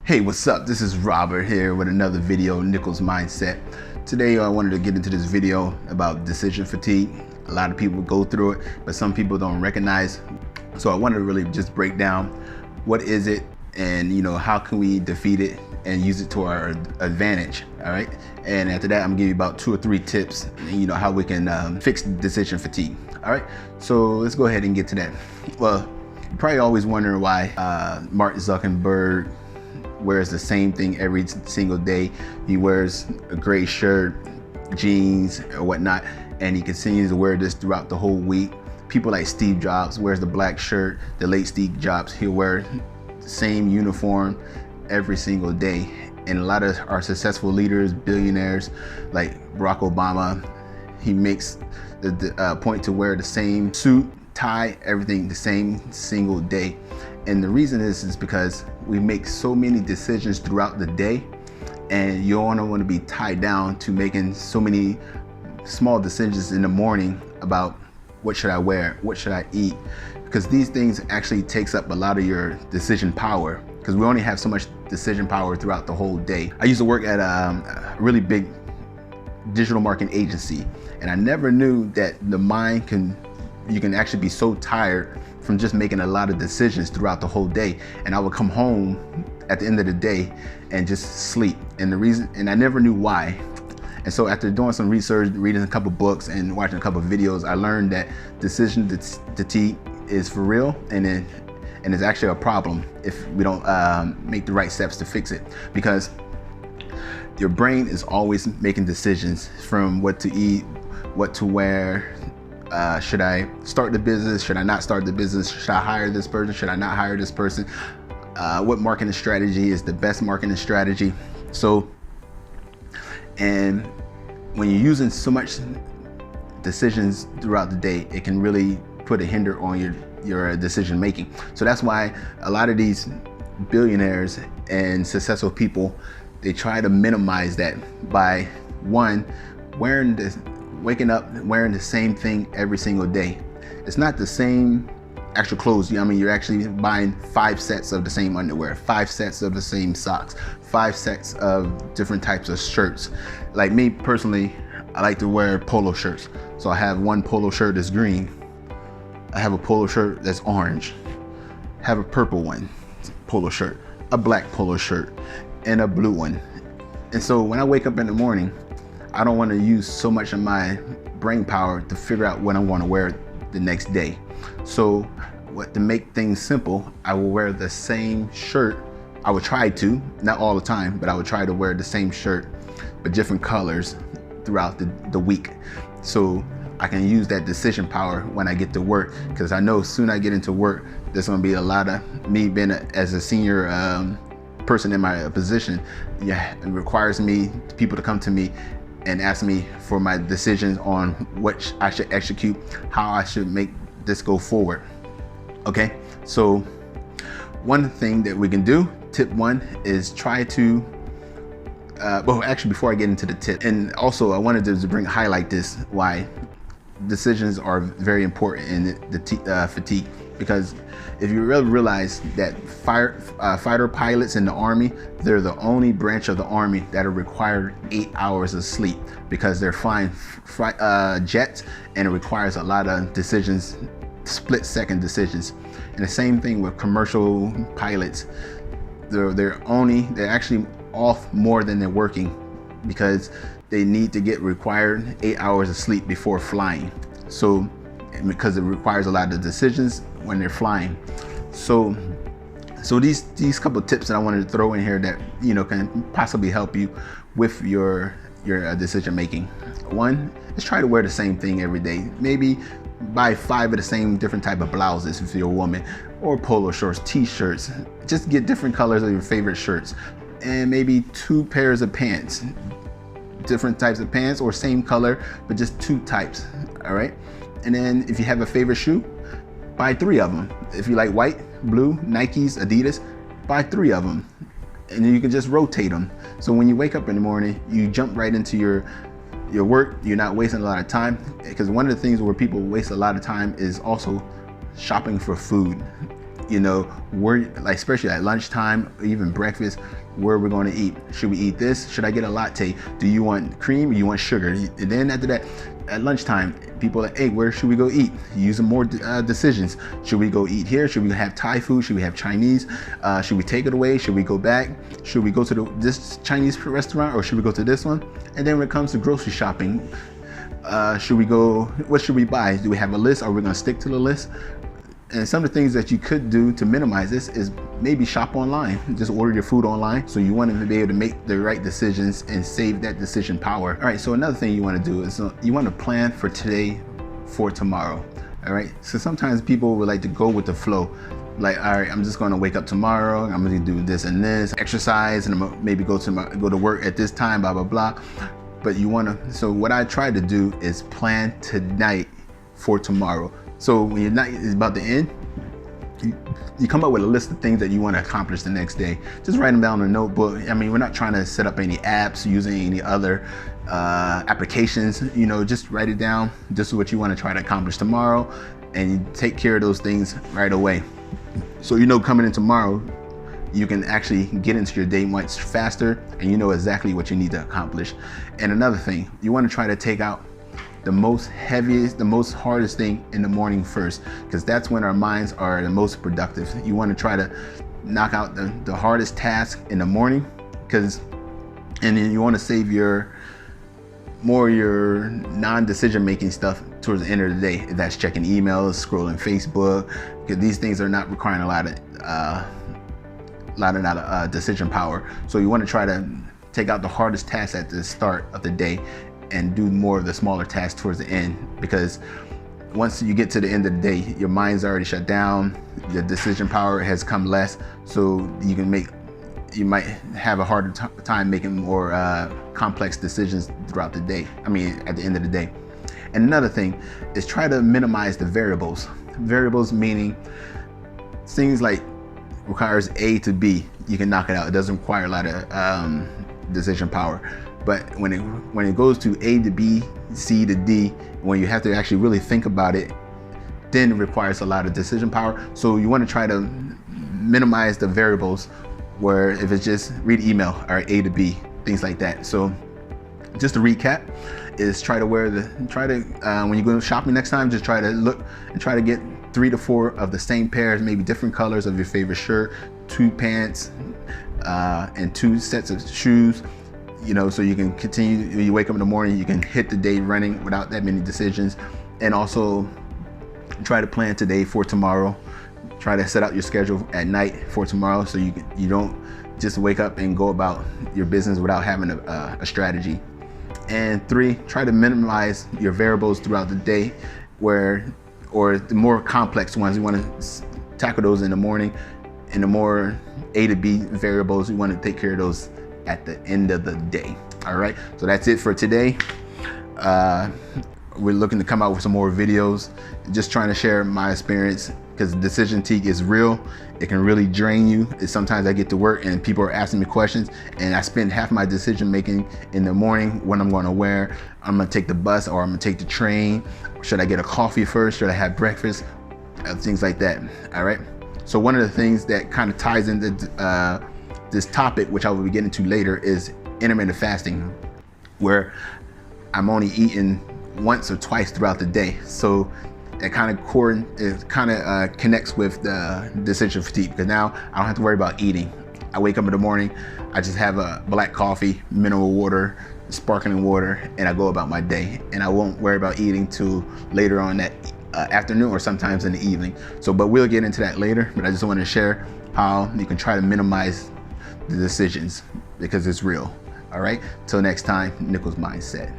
Hey, what's up? This is Robert here with another video, Nichols Mindset. Today I wanted to get into this video about decision fatigue. A lot of people go through it, but some people don't recognize. So I wanted to really just break down what is it and how can we defeat it and use it to our advantage. All right. And after that, I'm gonna give you about 2 or 3 tips, how we can fix decision fatigue. All right. So let's go ahead and get to that. Well, you're probably always wondering why Mark Zuckerberg wears the same thing every single day. He wears a gray shirt, jeans or whatnot, and he continues to wear this throughout the whole week. People like Steve Jobs wears the black shirt. The late Steve Jobs, he'll wear the same uniform every single day. And a lot of our successful leaders, billionaires like Barack Obama, he makes the point to wear the same suit, tie, everything the same single day. And the reason is because we make so many decisions throughout the day, and you don't want to be tied down to making so many small decisions in the morning about what should I wear, what should I eat, because these things actually takes up a lot of your decision power, because we only have so much decision power throughout the whole day. I used to work at a really big digital marketing agency, and I never knew that the mind you can actually be so tired from just making a lot of decisions throughout the whole day. And I would come home at the end of the day and just sleep. And I never knew why. And so after doing some research, reading a couple books and watching a couple videos, I learned that decision fatigue is for real, and it's actually a problem if we don't make the right steps to fix it. Because your brain is always making decisions from what to eat, what to wear. Should I start the business? Should I not start the business? Should I hire this person? Should I not hire this person? What marketing strategy is the best marketing strategy? So, and when you're using so much decisions throughout the day, it can really put a hinder on your decision making. So that's why a lot of these billionaires and successful people, they try to minimize that by waking up wearing the same thing every single day. It's not the same actual clothes. You're actually buying 5 sets of the same underwear, 5 sets of the same socks, 5 sets of different types of shirts. Like me personally, I like to wear polo shirts. So I have one polo shirt that's green. I have a polo shirt that's orange. I have a purple one, polo shirt, a black polo shirt, and a blue one. And so when I wake up in the morning, I don't want to use so much of my brain power to figure out what I want to wear the next day. So to make things simple, I will wear the same shirt. I would try to, not all the time, but I would try to wear the same shirt, but different colors throughout the week. So I can use that decision power when I get to work, because I know soon I get into work, there's going to be a lot of me being as a senior person in my position. Yeah, it requires people to come to me and ask me for my decisions on what I should execute, how I should make this go forward. Okay, so one thing that we can do, tip 1, is try to, actually before I get into the tip, and also I wanted to highlight this, why decisions are very important in the fatigue. Because if you really realize that fighter pilots in the Army, they're the only branch of the Army that are required 8 hours of sleep, because they're flying jets, and it requires a lot of decisions, split-second decisions. And the same thing with commercial pilots. They're actually off more than they're working, because they need to get required 8 hours of sleep before flying. So because it requires a lot of decisions when they're flying. So these couple of tips that I wanted to throw in here that can possibly help you with your decision making. 1 is try to wear the same thing every day. Maybe buy 5 of the same different type of blouses if you're a woman, or polo shorts, t-shirts. Just get different colors of your favorite shirts, and maybe 2 pairs of pants, different types of pants, or same color but just 2 types. All right. And then if you have a favorite shoe, buy 3 of them. If you like white, blue, Nikes, Adidas, buy 3 of them. And then you can just rotate them. So when you wake up in the morning, you jump right into your work. You're not wasting a lot of time. Because one of the things where people waste a lot of time is also shopping for food. You know, where, like, especially at lunchtime, even breakfast, where we're going to eat. Should we eat this? Should I get a latte? Do you want cream or you want sugar? And then after that, at lunchtime, people are like, hey, where should we go eat? Using more decisions. Should we go eat here? Should we have Thai food? Should we have Chinese? Should we take it away? Should we go back? Should we go to this Chinese restaurant, or should we go to this one? And then when it comes to grocery shopping, should we go, what should we buy? Do we have a list? Are we going to stick to the list? And some of the things that you could do to minimize this is maybe shop online. Just order your food online. So you want to be able to make the right decisions and save that decision power. All right, so another thing you want to do is you want to plan for today for tomorrow. All right, so sometimes people would like to go with the flow. Like, all right, I'm just going to wake up tomorrow. I'm going to do this and this, exercise, and I'm gonna maybe go to work at this time, blah, blah, blah. But you want to, so what I try to do is plan tonight for tomorrow. So when your night is about to end, you come up with a list of things that you want to accomplish the next day. Just write them down in a notebook. I mean, we're not trying to set up any apps using any other applications. You know, just write it down. This is what you want to try to accomplish tomorrow, and you take care of those things right away. So you know, coming in tomorrow, you can actually get into your day much faster, and you know exactly what you need to accomplish. And another thing, you want to try to take out the most hardest thing in the morning first, because that's when our minds are the most productive. You want to try to knock out the hardest task in the morning, and then you want to save your non-decision making stuff towards the end of the day. That's checking emails, scrolling Facebook, because these things are not requiring a lot of decision power. So you want to try to take out the hardest tasks at the start of the day and do more of the smaller tasks towards the end, because once you get to the end of the day, your mind's already shut down, the decision power has come less, so you might have a harder time making more complex decisions throughout the day. I mean, at the end of the day. And another thing is try to minimize the variables. Variables meaning things like requires A to B, you can knock it out. It doesn't require a lot of decision power. But when it goes to A to B, C to D, when you have to actually really think about it, then it requires a lot of decision power. So you want to try to minimize the variables, where if it's just read email or A to B, things like that. So just to recap, is when you go shopping next time, just try to look and try to get 3 to 4 of the same pairs, maybe different colors of your favorite shirt, 2 pants, and 2 sets of shoes. You know, so you can continue, when you wake up in the morning, you can hit the day running without that many decisions. And also try to plan today for tomorrow. Try to set out your schedule at night for tomorrow, so you don't just wake up and go about your business without having a strategy. And 3, try to minimize your variables throughout the day, or the more complex ones, you want to tackle those in the morning. And the more A to B variables, you want to take care of those at the end of the day. All right, so that's it for today. We're looking to come out with some more videos, just trying to share my experience, because decision fatigue is real. It can really drain you. Sometimes I get to work and people are asking me questions, and I spend half my decision making in the morning, when I'm going to wear, I'm going to take the bus or I'm going to take the train. Should I get a coffee first? Should I have breakfast? Things like that. All right. So one of the things that kind of ties into this topic, which I will be getting to later, is intermittent fasting, where I'm only eating once or twice throughout the day. So it kind of connects with the decision fatigue, because now I don't have to worry about eating. I wake up in the morning, I just have a black coffee, mineral water, sparkling water, and I go about my day, and I won't worry about eating till later on that afternoon, or sometimes in the evening. But we'll get into that later. But I just want to share how you can try to minimize the decisions, because it's real. All right, till next time, Nichols Mindset.